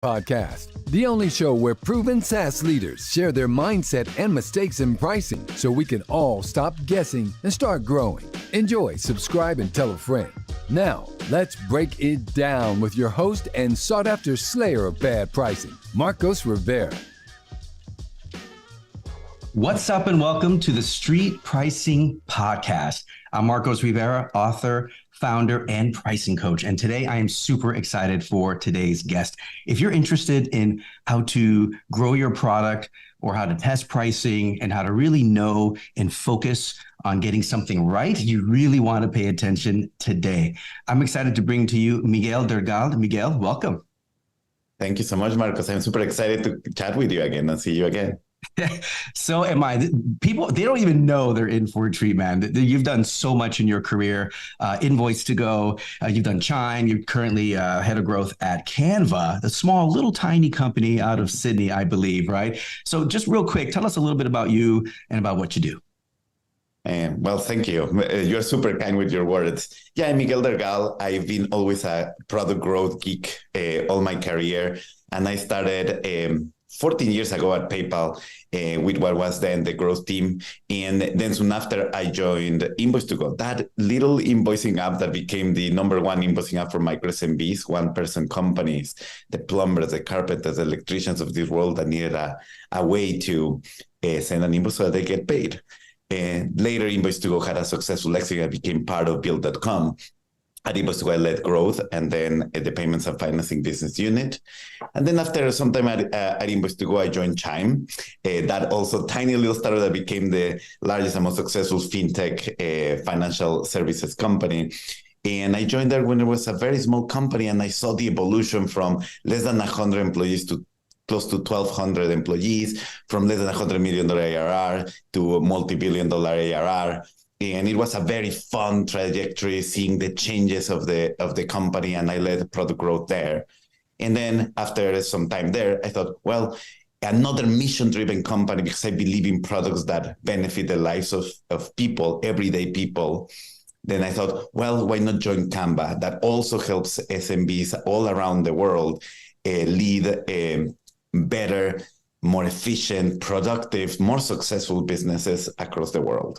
Podcast, the only show where proven SaaS leaders share their mindset and mistakes in pricing so we can all stop guessing and start growing. Enjoy, subscribe, and tell a friend. Now, let's break it down with your host and sought-after slayer of bad pricing, Marcos Rivera. What's up and welcome to the Street Pricing Podcast. I'm Marcos Rivera, author, founder, and pricing coach. And today I am super excited for today's guest. If you're interested in how to grow your product or how to test pricing and how to really know and focus on getting something right, you really want to pay attention today. I'm excited to bring to you Miguel Dergal. Miguel, welcome. Thank you so much, Marcos. I'm super excited to chat with you again and see you again. So am I. People, they don't even know they're in for a treat, man. You've done so much in your career. Invoice to Go. You've done Chime. You're currently head of growth at Canva, a small, little, tiny company out of Sydney, I believe, right? So just real quick, tell us a little bit about you and about what you do. Well, thank you. You're super kind with your words. Yeah, I'm Miguel Dergal. I've been always a product growth geek all my career. And I started 14 years ago at PayPal with what was then the growth team. And then soon after, I joined Invoice to Go, that little invoicing app that became the number one invoicing app for micro SMBs, one-person companies, the plumbers, the carpenters, the electricians of this world that needed a way to send an invoice so that they get paid. Later, Invoice to Go had a successful exit and became part of Build.com. At Invoice to Go, I led growth and then the payments and financing business unit. And then after some time at Invoice to Go, I joined Chime, that also tiny little startup that became the largest and most successful fintech financial services company. And I joined there when it was a very small company, and I saw the evolution from less than 100 employees to close to 1,200 employees, from less than $100 million ARR to a multi-billion-dollar ARR. And it was a very fun trajectory, seeing the changes of the company, and I led product growth there. And then after some time there, I thought, well, another mission-driven company, because I believe in products that benefit the lives of people, everyday people. Then I thought, well, why not join Canva? That also helps SMBs all around the world lead better, more efficient, productive, more successful businesses across the world.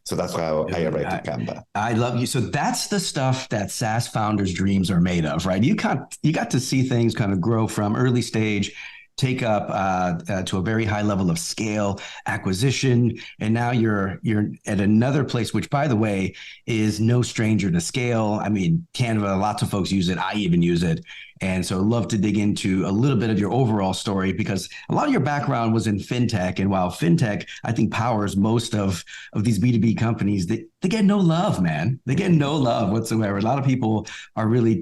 So that's how I arrived at Canva. I love you. So that's the stuff that SaaS founders' dreams are made of, right? You got to see things kind of grow from early stage, take up to a very high level of scale, acquisition, and now you're at another place, which, by the way, is no stranger to scale. I mean, Canva, lots of folks use it. I even use it. And so I'd love to dig into a little bit of your overall story, because a lot of your background was in fintech. And while fintech, I think, powers most of these B2B companies, they get no love, man. They get no love whatsoever. A lot of people are really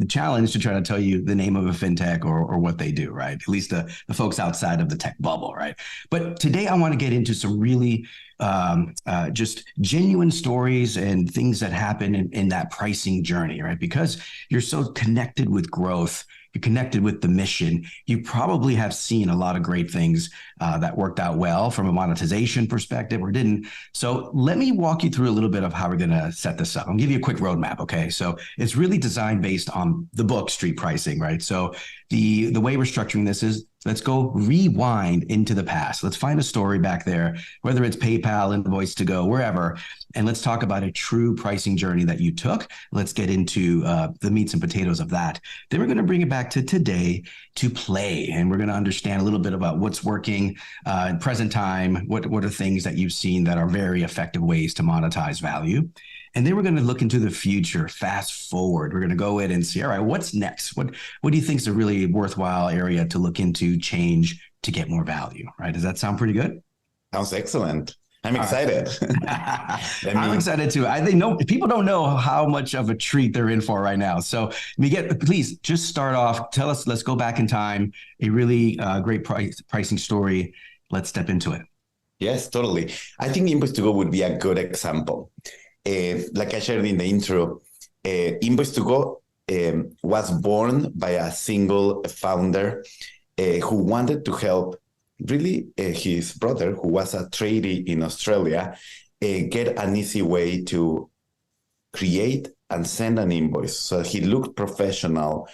challenged to try to tell you the name of a fintech or what they do, right? At least the folks outside of the tech bubble, right? But today I want to get into some really just genuine stories and things that happen in that pricing journey, right? Because you're so connected with growth, you're connected with the mission. You probably have seen a lot of great things that worked out well from a monetization perspective or didn't. So let me walk you through a little bit of how we're going to set this up. I'll give you a quick roadmap, okay? So it's really designed based on the book Street Pricing, right? So the way we're structuring this is, let's go rewind into the past. Let's find a story back there, whether it's PayPal, Invoice to Go, wherever, and let's talk about a true pricing journey that you took. Let's get into the meats and potatoes of that. Then we're going to bring it back to today, to play, and we're going to understand a little bit about what's working in present time. What are things that you've seen that are very effective ways to monetize value? And then we're going to look into the future, fast forward. We're going to go in and see, all right, what's next? What do you think is a really worthwhile area to look into, change to get more value, right? Does that sound pretty good? Sounds excellent. I'm excited. I'm excited too. I think people don't know how much of a treat they're in for right now. So Miguel, please just start off. Tell us, let's go back in time, a really great pricing story. Let's step into it. Yes, totally. I think Invoice to Go would be a good example. Like I shared in the intro, Invoice to Go was born by a single founder who wanted to help his brother, who was a tradie in Australia, get an easy way to create and send an invoice. So he looked professional,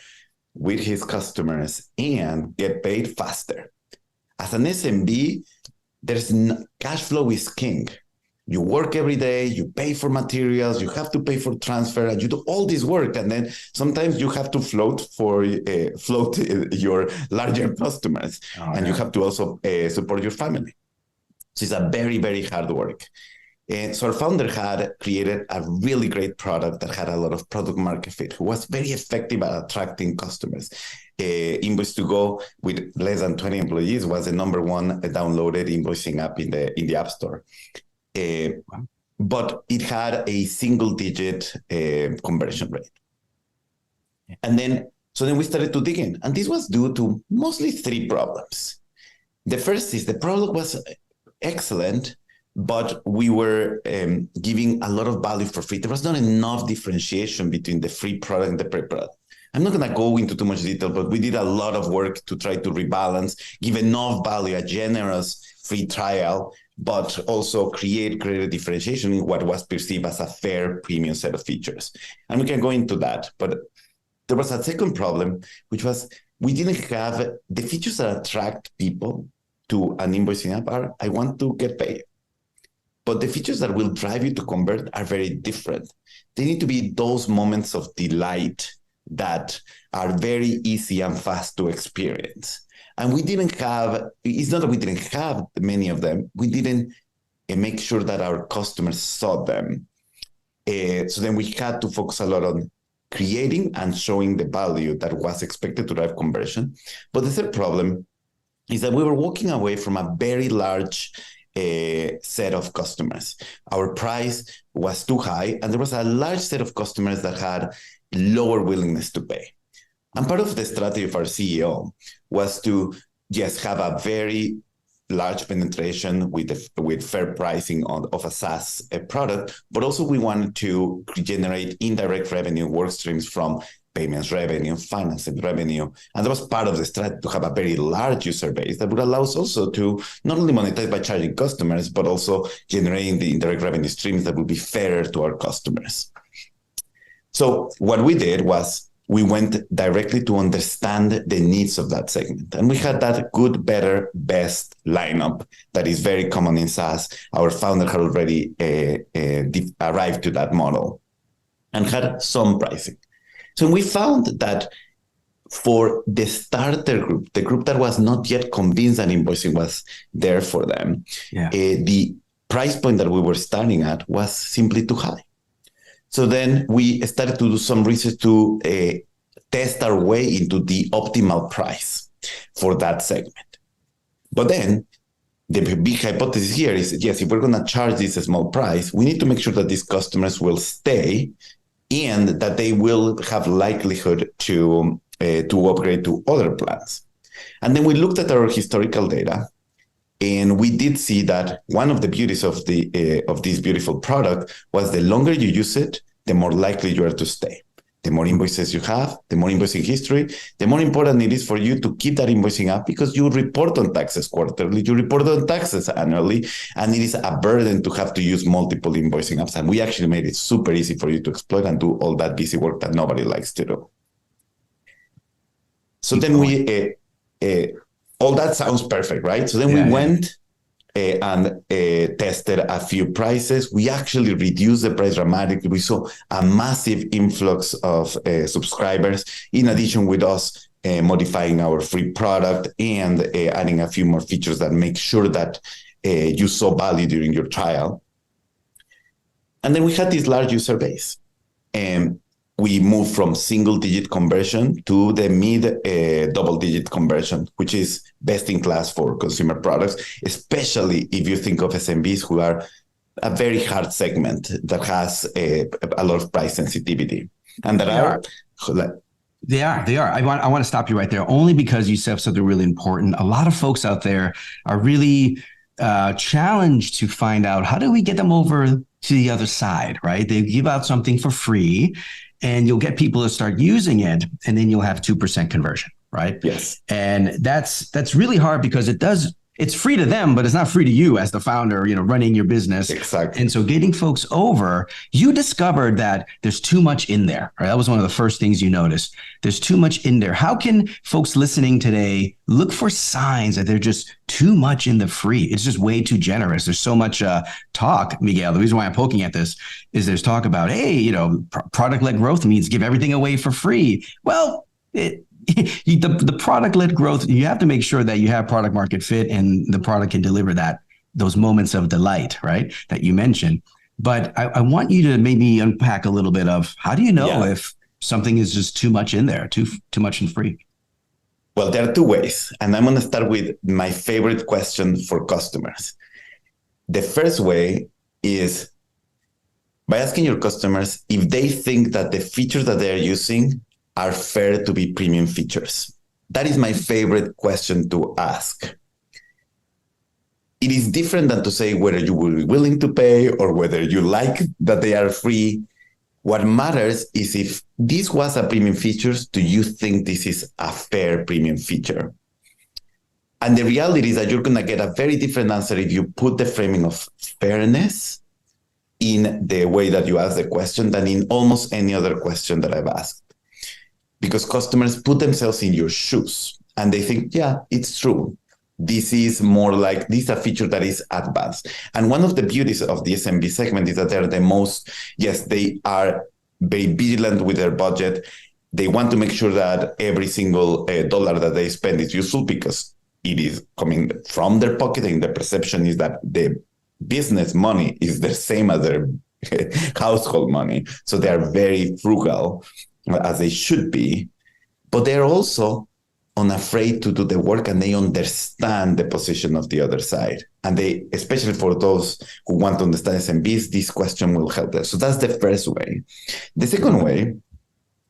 with his customers and get paid faster. As an SMB, cash flow is king. You work every day, you pay for materials, you have to pay for transfer, and you do all this work. And then sometimes you have to float your larger customers. And you have to also support your family. So it's a very, very hard work. And so our founder had created a really great product that had a lot of product market fit, who was very effective at attracting customers. Invoice2go, with less than 20 employees, was the number one downloaded invoicing app in the App Store. But it had a single-digit conversion rate. And then we started to dig in. And this was due to mostly three problems. The first is the product was excellent, but we were giving a lot of value for free. There was not enough differentiation between the free product and the paid product. I'm not going to go into too much detail, but we did a lot of work to try to rebalance, give enough value, a generous free trial, but also create greater differentiation in what was perceived as a fair premium set of features. And we can go into that. But there was a second problem, which was we didn't have the features that attract people to an invoicing app are, I want to get paid. But the features that will drive you to convert are very different. They need to be those moments of delight that are very easy and fast to experience. And we didn't have, it's not that we didn't have many of them, we didn't make sure that our customers saw them. So then we had to focus a lot on creating and showing the value that was expected to drive conversion. But the third problem is that we were walking away from a very large set of customers. Our price was too high, and there was a large set of customers that had lower willingness to pay. And part of the strategy of our CEO was to just have a very large penetration with fair pricing of a SaaS product, but also we wanted to generate indirect revenue work streams from payments revenue, financing revenue. And that was part of the strategy, to have a very large user base that would allow us also to not only monetize by charging customers, but also generating the indirect revenue streams that would be fairer to our customers. So what we did was we went directly to understand the needs of that segment. And we had that good, better, best lineup that is very common in SaaS. Our founder had already arrived to that model and had some pricing. So we found that for the starter group, the group that was not yet convinced that invoicing was there for them, the price point that we were starting at was simply too high. So then we started to do some research to test our way into the optimal price for that segment. But then the big hypothesis here is, yes, if we're going to charge this small price, we need to make sure that these customers will stay and that they will have likelihood to upgrade to other plans. And then we looked at our historical data, and we did see that one of the beauties of this beautiful product was the longer you use it, the more likely you are to stay. The more invoices you have, the more invoicing history, the more important it is for you to keep that invoicing up, because you report on taxes quarterly, you report on taxes annually, and it is a burden to have to use multiple invoicing apps. And we actually made it super easy for you to exploit and do all that busy work that nobody likes to do. So then all that sounds perfect, right? So then we went and tested a few prices. We actually reduced the price dramatically. We saw a massive influx of subscribers, in addition with us modifying our free product and adding a few more features that make sure that you saw value during your trial. And then we had this large user base. And we moved from single-digit conversion to the mid-double-digit conversion, which is best in class for consumer products, especially if you think of SMBs, who are a very hard segment that has a lot of price sensitivity. And They are. I want to stop you right there, only because you said something really important. A lot of folks out there are really challenged to find out, how do we get them over to the other side, right? They give out something for free, and you'll get people to start using it, and then you'll have 2% conversion, right? Yes. And that's really hard, because it does it's free to them, but it's not free to you as the founder, running your business. Exactly. And so getting folks over, you discovered that there's too much in there, right? That was one of the first things you noticed. There's too much in there. How can folks listening today look for signs that they're just too much in the free? It's just way too generous. There's so much talk, Miguel. The reason why I'm poking at this is there's talk about, hey, product-led growth means give everything away for free. Well, the product-led growth, you have to make sure that you have product market fit and the product can deliver those moments of delight, right, that you mentioned. But I want you to maybe unpack a little bit of how do you know if something is just too much in there, too much in free? Well, there are two ways. And I'm going to start with my favorite question for customers. The first way is by asking your customers if they think that the features that they're using are fair to be premium features. That is my favorite question to ask. It is different than to say whether you will be willing to pay or whether you like that they are free. What matters is if this was a premium feature, do you think this is a fair premium feature? And the reality is that you're going to get a very different answer if you put the framing of fairness in the way that you ask the question than in almost any other question that I've asked. Because customers put themselves in your shoes and they think, yeah, it's true. This is a feature that is advanced. And one of the beauties of the SMB segment is that they're they are very vigilant with their budget. They want to make sure that every single dollar that they spend is useful because it is coming from their pocket, and the perception is that the business money is the same as their household money. So they are very frugal, as they should be, but they're also unafraid to do the work, and they understand the position of the other side. And they, especially for those who want to understand SMBs, this question will help them. So that's the first way. The second way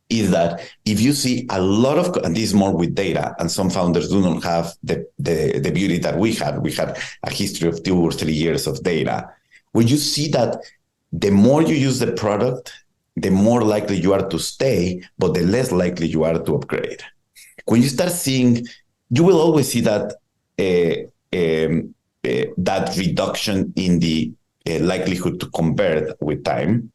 is that if you see a lot of, and this is more with data, and some founders do not have the beauty that we had a history of 2 or 3 years of data, when you see that the more you use the product, the more likely you are to stay, but the less likely you are to upgrade. When you start seeing, you will always see that that reduction in the likelihood to convert with time.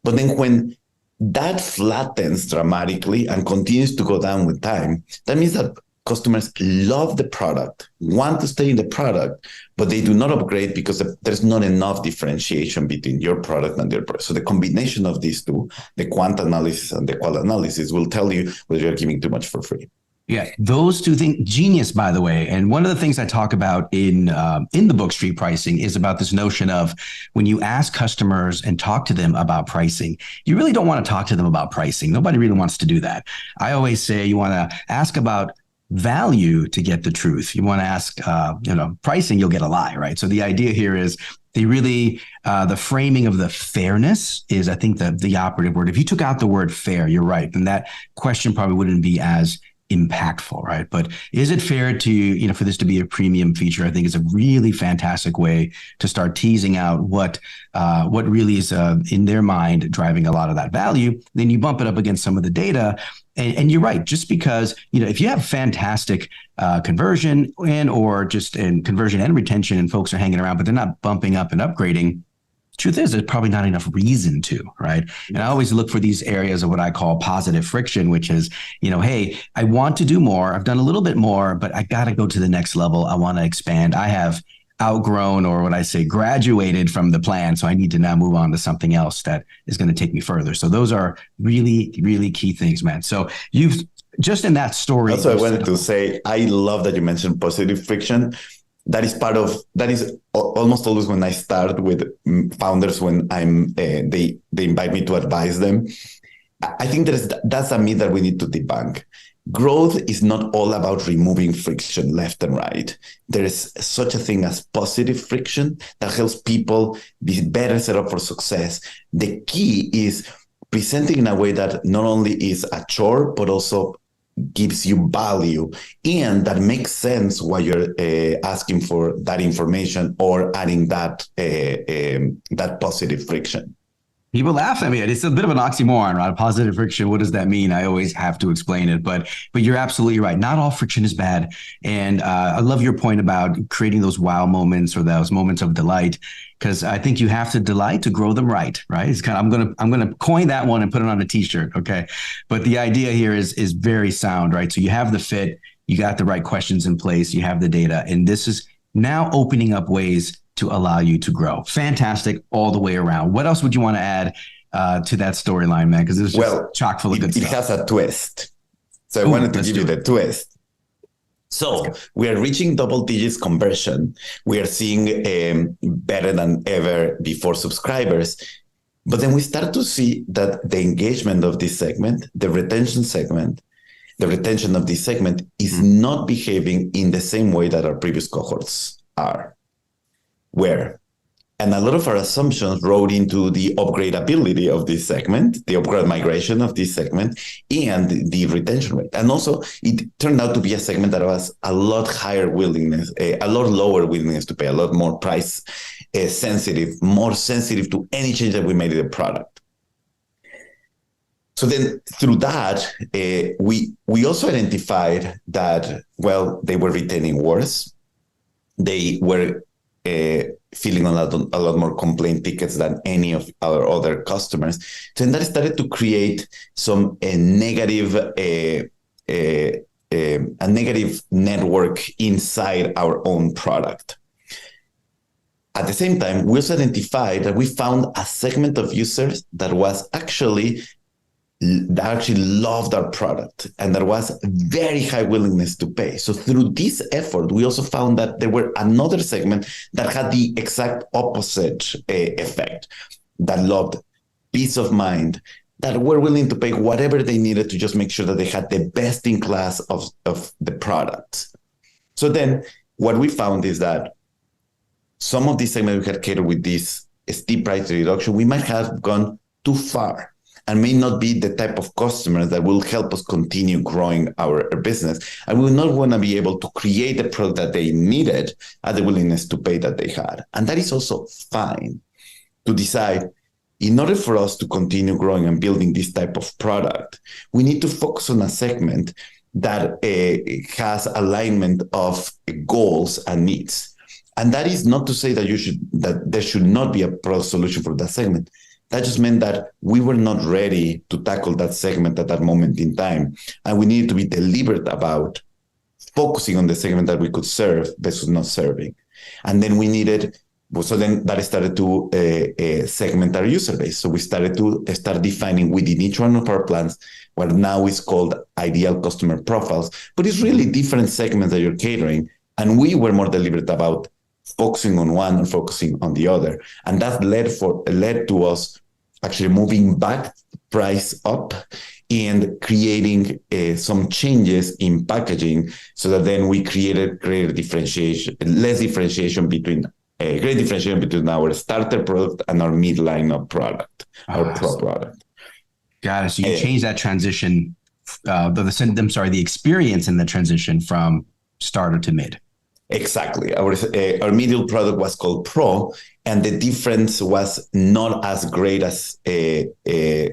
But then when that flattens dramatically and continues to go down with time, that means that customers love the product, want to stay in the product, but they do not upgrade because there's not enough differentiation between your product and their product. So the combination of these two, the quant analysis and the qual analysis, will tell you whether you're giving too much for free. Yeah, those two things, genius, by the way. And one of the things I talk about in the book Street Pricing is about this notion of when you ask customers and talk to them about pricing, you really don't want to talk to them about pricing. Nobody really wants to do that. I always say you want to ask about value to get the truth. You want to ask, pricing, you'll get a lie, right? So the idea here is the framing of the fairness is, I think, the operative word. If you took out the word fair, you're right. Then that question probably wouldn't be as impactful, right? But is it fair to, for this to be a premium feature? I think is a really fantastic way to start teasing out what really is in their mind driving a lot of that value. Then you bump it up against some of the data. And you're right, just because, if you have fantastic conversion and conversion and retention and folks are hanging around, but they're not bumping up and upgrading, truth is, there's probably not enough reason to, right? And I always look for these areas of what I call positive friction, which is, hey, I want to do more. I've done a little bit more, but I got to go to the next level. I want to expand. I have outgrown, or what I say, graduated from the plan. So I need to now move on to something else that is going to take me further. So those are really, really key things, man. So you've just in that story. Also, I wanted to say, I love that you mentioned positive friction. That is almost always when I start with founders, when they invite me to advise them. I think that's a myth that we need to debunk. Growth is not all about removing friction left and right. There is such a thing as positive friction that helps people be better set up for success. The key is presenting in a way that not only is a chore, but also gives you value, and that makes sense while you're asking for that information or adding that positive friction. People laugh at me. It's a bit of an oxymoron, right? Positive friction. What does that mean? I always have to explain it, but you're absolutely right. Not all friction is bad. And I love your point about creating those wow moments or those moments of delight, because I think you have to delight to grow them right. Right? It's kind of I'm gonna coin that one and put it on a t-shirt. Okay, but the idea here is very sound, right? So you have the fit, you got the right questions in place, you have the data, and this is now opening up ways to allow you to grow. Fantastic all the way around. What else would you want to add to that storyline, man? Because it's just chock full of good stuff. It has a twist. So I wanted to give you the twist. So we are reaching double digits conversion. We are seeing better than ever before subscribers. But then we start to see that the engagement of this segment, the retention of this segment is not behaving in the same way that our previous cohorts are. And a lot of our assumptions rode into the upgradability of this segment, the upgrade migration of this segment, and the retention rate. And also, it turned out to be a segment that was a lot higher willingness, a lot lower willingness to pay, a lot more price sensitive, more sensitive to any change that we made in the product. So then through that, we also identified that, well, they were retaining worse. They were feeling a lot more complaint tickets than any of our other customers. So then that started to create some negative network inside our own product. At the same time, we also identified that we found a segment of users that actually loved our product and there was very high willingness to pay. So through this effort, we also found that there were another segment that had the exact opposite effect, that loved peace of mind, that were willing to pay whatever they needed to just make sure that they had the best in class of the products. So then what we found is that some of these segments we had catered with this steep price reduction, we might have gone too far and may not be the type of customers that will help us continue growing our business. And we will not want to be able to create the product that they needed at the willingness to pay that they had. And that is also fine to decide, in order for us to continue growing and building this type of product, we need to focus on a segment that has alignment of goals and needs. And that is not to say that there should not be a product solution for that segment. That just meant that we were not ready to tackle that segment at that moment in time. And we needed to be deliberate about focusing on the segment that we could serve versus not serving. And then that started to segment our user base. So we started to defining within each one of our plans what now is called ideal customer profiles, but it's really different segments that you're catering. And we were more deliberate about focusing on one or focusing on the other. And that led to us actually moving back price up and creating some changes in packaging so that then we created greater differentiation between our starter product and our midline of product, our pro product. Got it. So you changed that transition, the experience in the transition from starter to mid. Exactly. Our middle product was called Pro, and the difference was not as great as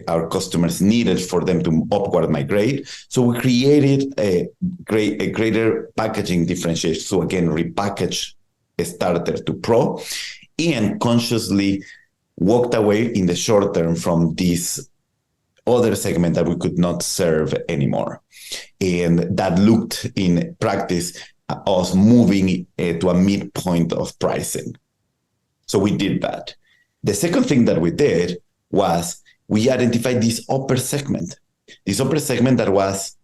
our customers needed for them to upward migrate. So we created a greater packaging differentiation. So again, repackage a starter to Pro, and consciously walked away in the short term from this other segment that we could not serve anymore. And that looked in practice us moving to a midpoint of pricing. So we did that. The second thing that we did was we identified this upper segment that was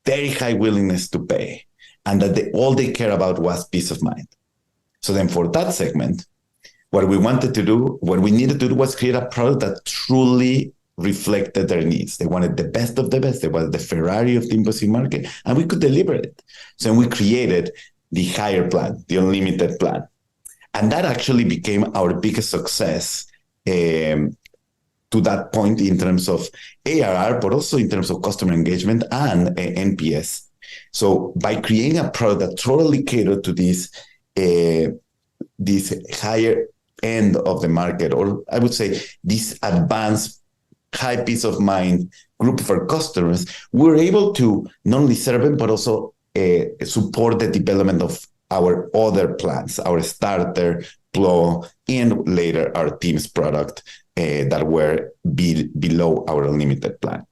very high willingness to pay, and that all they care about was peace of mind. So then for that segment, what we needed to do was create a product that truly reflected their needs. They wanted the best of the best. They wanted the Ferrari of the impossible market, and we could deliver it. So we created the higher plan, the unlimited plan. And that actually became our biggest success to that point in terms of ARR, but also in terms of customer engagement and NPS. So by creating a product that totally catered to this higher end of the market, or I would say this advanced high peace of mind group of our customers, we're able to not only serve them, but also support the development of our other plans, our starter, Pro, and later our Teams product that were below our unlimited plan.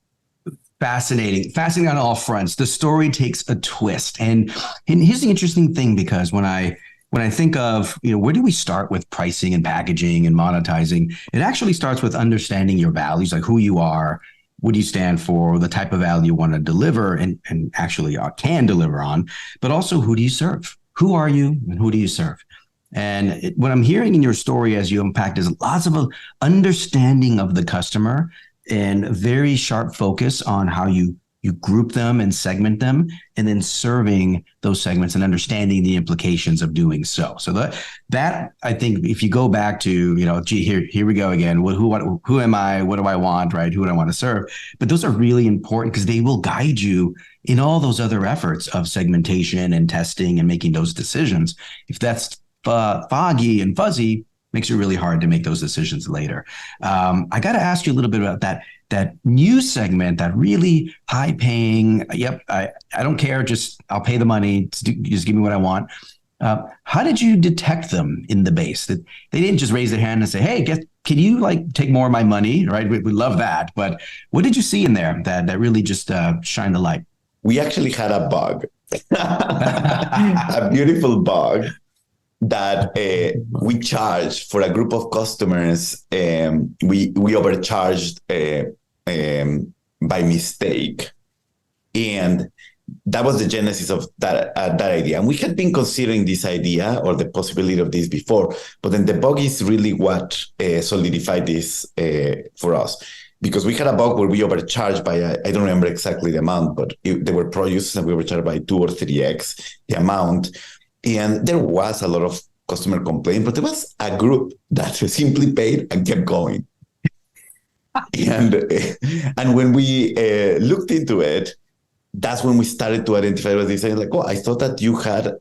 Fascinating on all fronts. The story takes a twist. And here's the interesting thing, because when I think of, where do we start with pricing and packaging and monetizing? It actually starts with understanding your values, like who you are, what do you stand for, the type of value you want to deliver and actually can deliver on, but also who do you serve? Who are you and who do you serve? And what I'm hearing in your story as you unpack is lots of understanding of the customer and a very sharp focus on how you group them and segment them, and then serving those segments and understanding the implications of doing so. So that I think, if you go back to, here we go again. Who am I? What do I want? Right? Who do I want to serve? But those are really important because they will guide you in all those other efforts of segmentation and testing and making those decisions. If that's foggy and fuzzy, makes it really hard to make those decisions later. I got to ask you a little bit about that new segment, that really high paying. Yep, I don't care. Just I'll pay the money. Just give me what I want. How did you detect them in the base? That they didn't just raise their hand and say, "Hey, can you take more of my money?" Right? We love that. But what did you see in there that really just shined the light? We actually had a bug, a beautiful bug that we charged for a group of customers. We overcharged by mistake, and that was the genesis of that idea. And we had been considering this idea or the possibility of this before, but then the bug is really what solidified this for us. Because we had a bug where we overcharged by, I don't remember exactly the amount, but there were pro users and we overcharged by 2 or 3x the amount. And there was a lot of customer complaint, but there was a group that simply paid and kept going. And when we looked into it, that's when we started to identify what they saying, like, oh, I thought that you had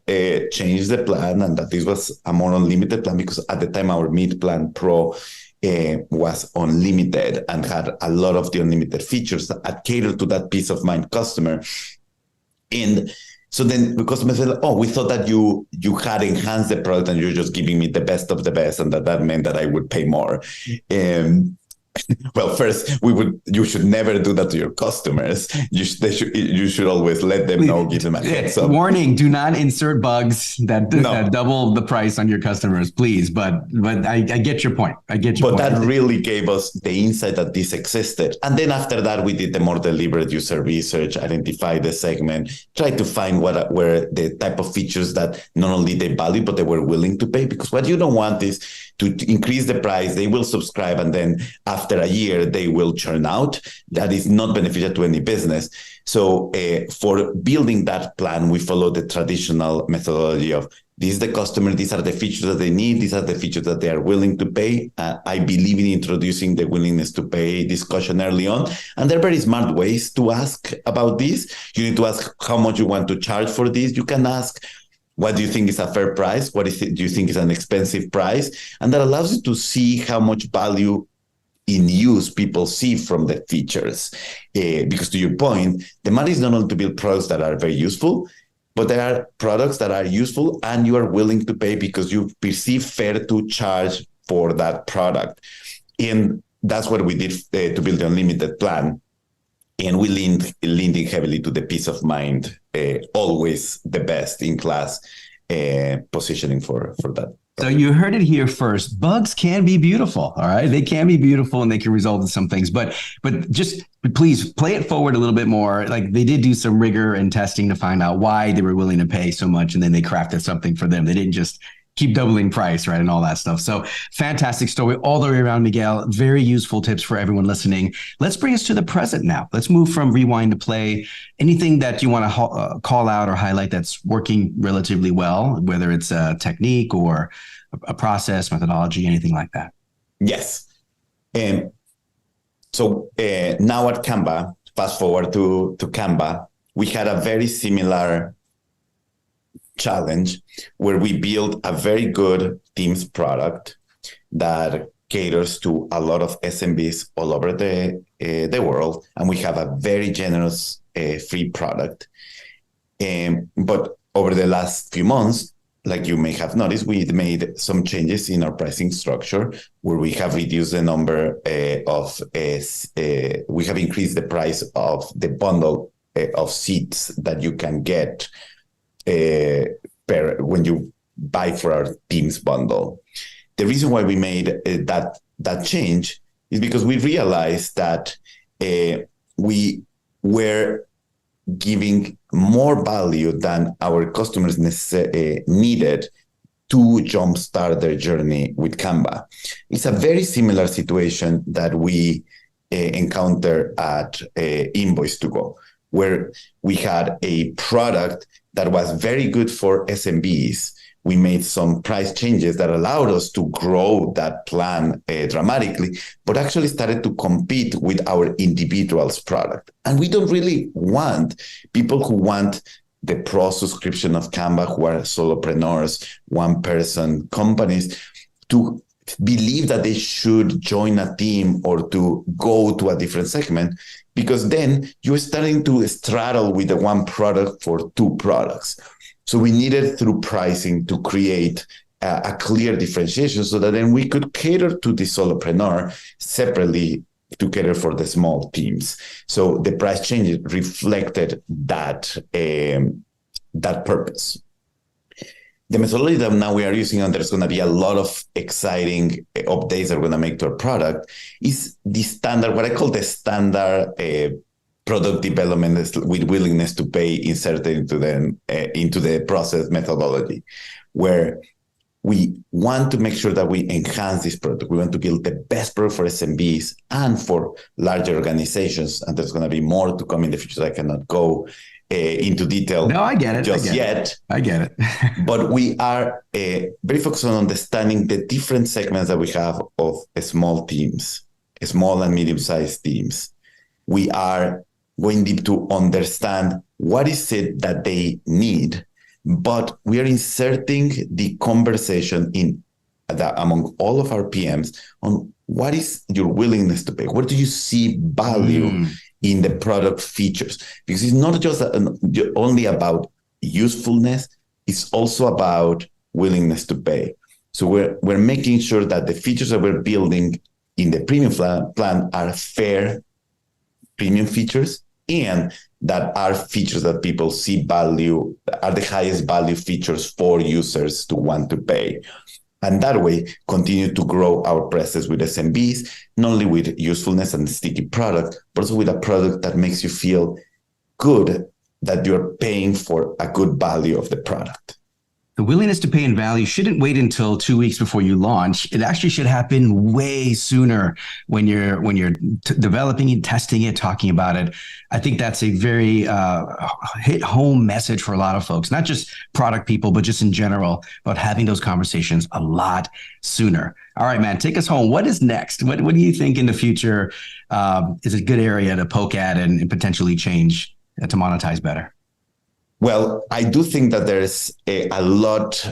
changed the plan and that this was a more unlimited plan, because at the time our mid plan Pro was unlimited and had a lot of the unlimited features that catered to that peace of mind customer. And so then the customer said, oh, we thought that you had enhanced the product and you're just giving me the best of the best, and that meant that I would pay more. Well, first, you should never do that to your customers. You should always let them know, give them a heads up. Warning, do not insert bugs that double the price on your customers, please. But I get your point. But that really gave us the insight that this existed. And then after that, we did the more deliberate user research, identify the segment, try to find what were the type of features that not only they value, but they were willing to pay. Because what you don't want is to increase the price, they will subscribe, and then after a year, they will churn out. That is not beneficial to any business. So for building that plan, we follow the traditional methodology of this is the customer, these are the features that they need, these are the features that they are willing to pay. I believe in introducing the willingness to pay discussion early on. And there are very smart ways to ask about this. You need to ask how much you want to charge for this. You can ask, what do you think is a fair price? What do you think is an expensive price? And that allows you to see how much value in use people see from the features. Because to your point, the money is not only to build products that are very useful, but there are products that are useful and you are willing to pay because you perceive fair to charge for that product. And that's what we did to build the unlimited plan. And we leaned in heavily to the peace of mind, always the best in class positioning for that. So you heard it here first. Bugs can be beautiful, all right? They can be beautiful and they can result in some things, but just please play it forward a little bit more. Like, they did do some rigor and testing to find out why they were willing to pay so much, and then they crafted something for them. They didn't just keep doubling price, right? And all that stuff. So fantastic story all the way around, Miguel. Very useful tips for everyone listening. Let's bring us to the present now. Let's move from rewind to play. Anything that you want to call out or highlight that's working relatively well, whether it's a technique or a process, methodology, anything like that? Yes. So now at Canva, fast forward to Canva, we had a very similar challenge where we built a very good Teams product that caters to a lot of SMBs all over the world, and we have a very generous free product. But over the last few months, like you may have noticed, we made some changes in our pricing structure where we have reduced the number we have increased the price of the bundle of seats that you can get when you buy for our Teams bundle. The reason why we made that change is because we realized that we were giving more value than our customers needed to jumpstart their journey with Canva. It's a very similar situation that we encountered at Invoice2Go, where we had a product that was very good for SMBs. We made some price changes that allowed us to grow that plan dramatically, but actually started to compete with our individuals product. And we don't really want people who want the pro subscription of Canva, who are solopreneurs, one-person companies, to believe that they should join a team or to go to a different segment, because then you're starting to straddle with the one product for two products. So we needed, through pricing, to create a clear differentiation so that then we could cater to the solopreneur separately to cater for the small teams. So the price changes reflected that purpose. The methodology that now we are using, and there's going to be a lot of exciting updates that we're going to make to our product, is the standard, what I call the standard product development with willingness to pay inserted into the process methodology, where we want to make sure that we enhance this product. We want to build the best product for SMBs and for larger organizations. And there's going to be more to come in the future. I cannot go into detail. No, I get it. I get it. But we are very focused on understanding the different segments that we have of small teams, small and medium-sized teams. We are going deep to understand what is it that they need, but we are inserting the conversation among all of our PMs on what is your willingness to pay? Where do you see value in the product features? Because it's not just only about usefulness, it's also about willingness to pay. So we're making sure that the features that we're building in the premium plan are fair premium features, and that are features that people see value, are the highest value features for users to want to pay. And that way, continue to grow our presence with SMBs, not only with usefulness and sticky product, but also with a product that makes you feel good that you're paying for a good value of the product. The willingness to pay and value shouldn't wait until 2 weeks before you launch. It actually should happen way sooner when you're developing it, testing it, talking about it. I think that's a very hit home message for a lot of folks, not just product people, but just in general, about having those conversations a lot sooner. All right, man, take us home. What is next? What do you think in the future is a good area to poke at and potentially change to monetize better? Well, I do think that there's a lot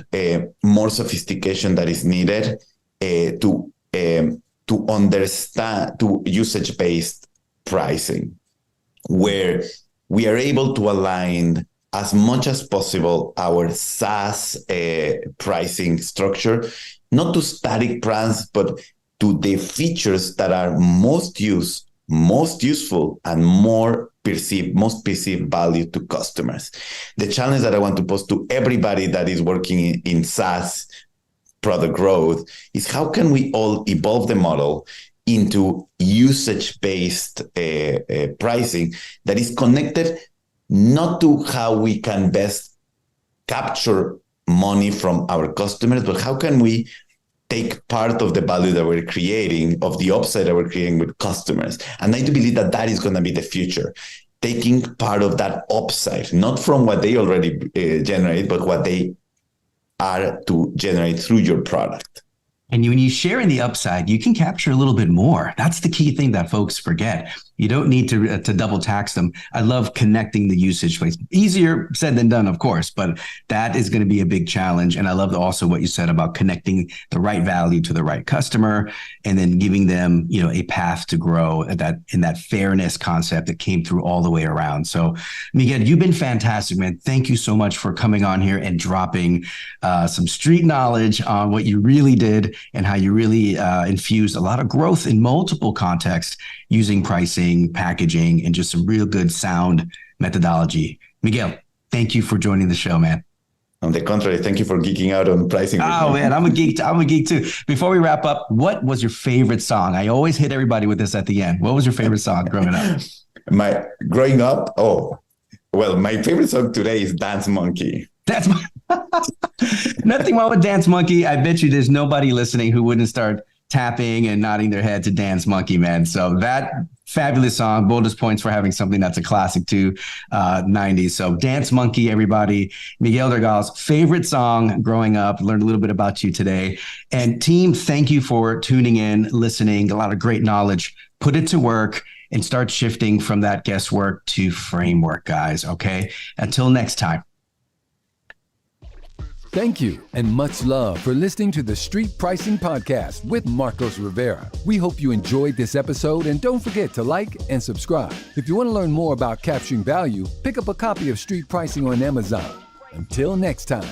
more sophistication that is needed to understand usage-based pricing, where we are able to align as much as possible our SaaS pricing structure, not to static plans, but to the features that are most useful and most perceived value to customers. The challenge that I want to pose to everybody that is working in SaaS product growth is how can we all evolve the model into usage-based pricing that is connected not to how we can best capture money from our customers, but how can we take part of the value that we're creating, of the upside that we're creating with customers. And I do believe that that is going to be the future, taking part of that upside, not from what they already generate, but what they are to generate through your product. And when you share in the upside, you can capture a little bit more. That's the key thing that folks forget. You don't need to double tax them. I love connecting the usage place. Easier said than done, of course, but that is going to be a big challenge. And I love also what you said about connecting the right value to the right customer and then giving them, a path to grow in that fairness concept that came through all the way around. So Miguel, you've been fantastic, man. Thank you so much for coming on here and dropping some street knowledge on what you really did and how you really infused a lot of growth in multiple contexts using pricing, packaging, and just some real good sound methodology. Miguel, thank you for joining the show, man. On the contrary, thank you for geeking out on pricing. Oh man, I'm a geek. I'm a geek too. Before we wrap up, what was your favorite song? I always hit everybody with this at the end. What was your favorite song growing up? Growing up, my favorite song today is Dance Monkey. That's nothing wrong with Dance Monkey. I bet you there's nobody listening who wouldn't start tapping and nodding their head to Dance Monkey, man. So that fabulous song, bonus points for having something that's a classic to 90s. So Dance Monkey, everybody. Miguel Dergal's favorite song growing up. Learned a little bit about you today. And team, thank you for tuning in, listening. A lot of great knowledge. Put it to work and start shifting from that guesswork to framework, guys. Okay. Until next time. Thank you and much love for listening to the Street Pricing Podcast with Marcos Rivera. We hope you enjoyed this episode and don't forget to like and subscribe. If you want to learn more about capturing value, pick up a copy of Street Pricing on Amazon. Until next time.